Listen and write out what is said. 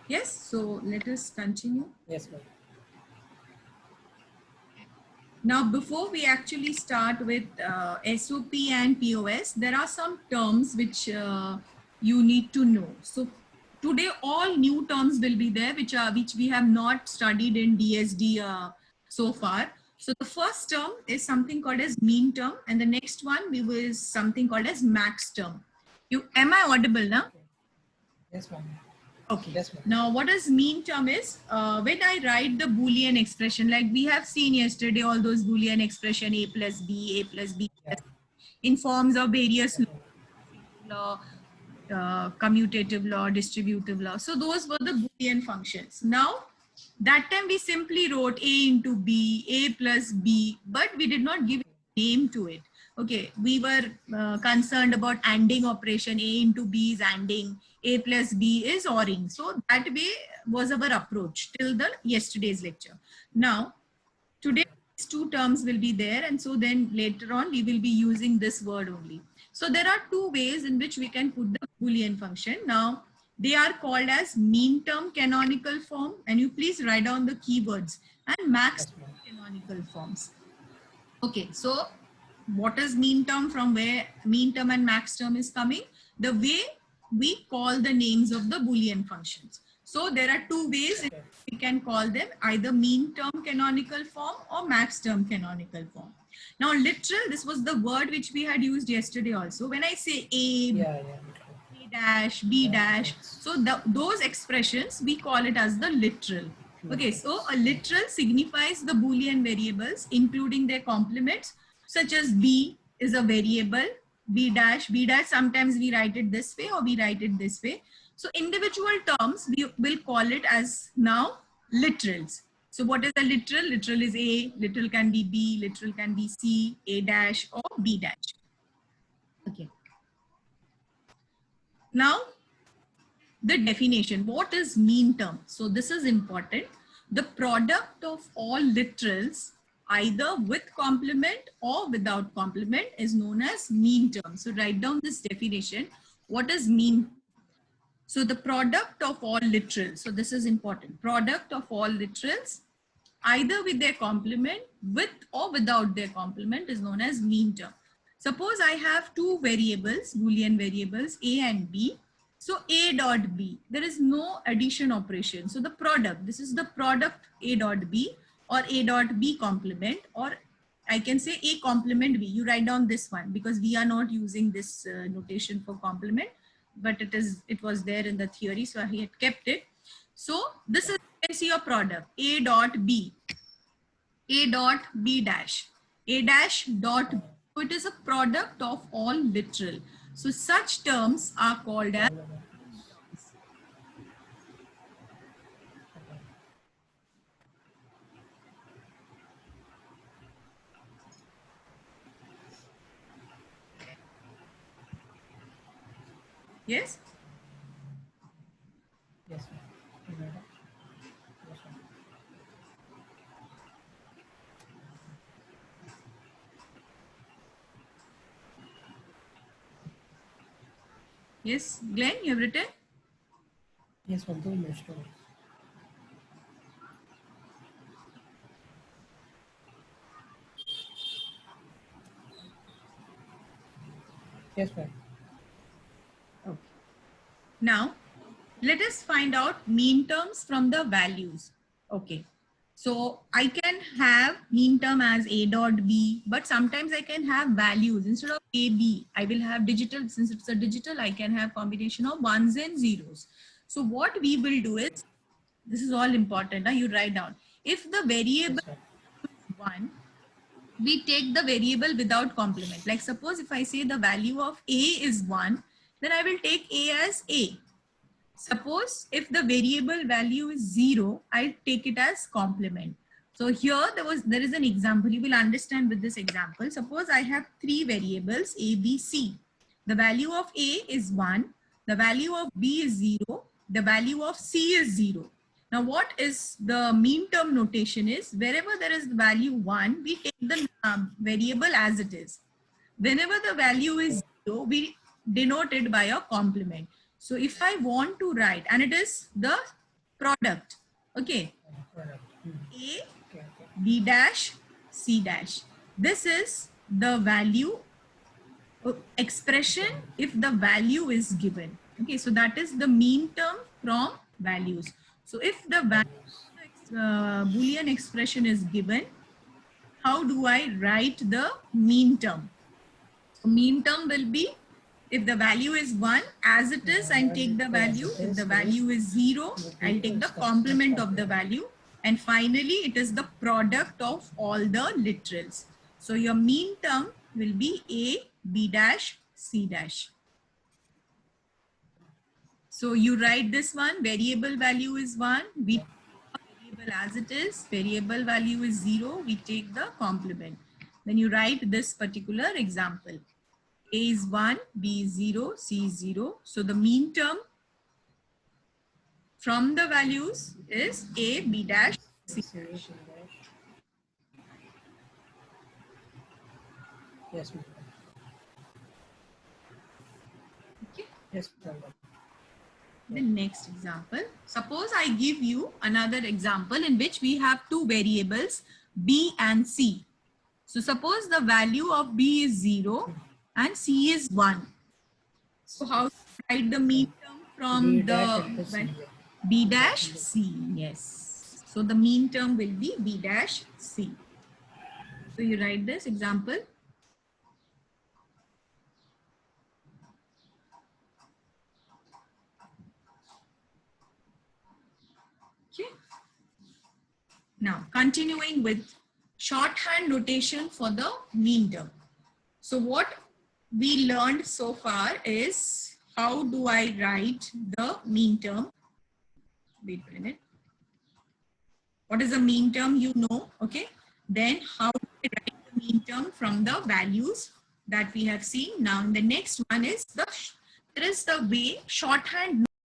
Yes, so let us continue. Yes, ma'am. Now, before we actually start with SOP and POS, there are some terms which you need to know. So today, all new terms will be there, which we have not studied in DSD so far. So the first term is something called as mean term, and the next one we will is something called as max term. Am I audible now? Okay. Yes, ma'am. Okay. Yes, ma'am. Now, what is mean term is when I write the Boolean expression, like we have seen yesterday, all those Boolean expression A plus B, A plus B, Yeah. in forms of various Okay. law, commutative law, distributive law. So those were the Boolean functions. Now, that time we simply wrote A into B, A plus B, but we did not give a name to it. Okay, we were concerned about ANDing operation. A into B is ANDing, A plus B is ORing. So that way was our approach till the yesterday's lecture. Now, today these two terms will be there, and so then later on we will be using this word only. So there are two ways in which we can put the Boolean function. Now they are called as mean term canonical form, and you please write down the keywords, and max Yes, ma'am. canonical forms. Okay, so what is mean term, from where mean term and max term is coming? The way we call the names of the Boolean functions. So there are two ways in Okay. which we can call them, either mean term canonical form or max term canonical form. Now literal, this was the word which we had used yesterday also. When I say A, Yeah, yeah. A dash, B Yeah, dash, that's so those expressions we call it as the literal. Okay, so literals. a literal signifies the Boolean variables, including their complements, such as B is a variable, B dash, sometimes we write it this way or we write it this way. So individual terms, we will call it as now literals. So what is a literal? Literal is A, literal can be B, literal can be C, A dash or B dash. Okay. Now, the definition, what is mean term? So this is important. The product of all literals either with complement or without complement is known as mean term. So write down this definition. What is mean? So the product of all literals, so this is important, product of all literals either with their complement, with or without their complement, is known as mean term. Suppose I have two variables, Boolean variables, A and B. So A dot B, there is no addition operation. So the product, this is the product A dot B or A dot B complement, or I can say A complement B. You write down this one because we are not using this notation for complement, but it was there in the theory, so I had kept it. So this is, you can see your product A dot B, A dot B dash, A dash dot B. So it is a product of all literal. So such terms are called as, yes, Yes, ma'am. Yes, ma'am. yes, Glenn, you have written. Yes, ma'am. 2 minutes. 2 minutes. Yes, ma'am. Okay. Now, let us find out mean terms from the values. Okay. So I can have mean term as A dot B, but sometimes I can have values. Instead of A, B, I will have digital. Since it's a digital, I can have combination of ones and zeros. So what we will do is, this is all important. You write down. If the variable Yes, ma'am. is 1, we take the variable without complement. Like suppose if I say the value of A is 1, then I will take A as A. Suppose if the variable value is 0, I take it as complement. So here there is an example. You will understand with this example. Suppose I have 3 variables A, B, C. The value of A is 1. The value of B is 0. The value of C is 0. Now what is the mean term notation is, wherever there is the value 1, we take the variable as it is. Whenever the value is 0, we denote it by a complement. So if I want to write, and it is the product. Okay, Product. A, Okay, okay. B dash, C dash. This is the value expression if the value is given. Okay, so that is the mean term from values. So if the value Values. of the Boolean expression is given, how do I write the mean term? So mean term will be, if the value is 1, as it is, I'll take the As value. it If the is, value is 0, I'll take the complement of the value. And finally, it is the product of all the literals. So your mean term will be A, B dash, C dash. So you write this one, variable value is 1. We take the variable as it is, variable value is 0. We take the complement. Then you write this particular example. A is 1, B is 0, C is 0. So the mean term from the values is A, B dash, C C dash. dash. Yes, ma'am. Okay. Yes, ma'am. The next example. Suppose I give you another example in which we have two variables, B and C. So suppose the value of B is 0 and C is 1. So how to write the mean term B from dash the into C. B dash C? Yes. So the mean term will be B dash C. So you write this example. Okay. Now continuing with shorthand notation for the mean term. So what we learned so far is how do I write the mean term? Wait a minute. What is a mean term? You know, okay. Then how do I write the mean term from the values that we have seen? Now the next one is there is the way shorthand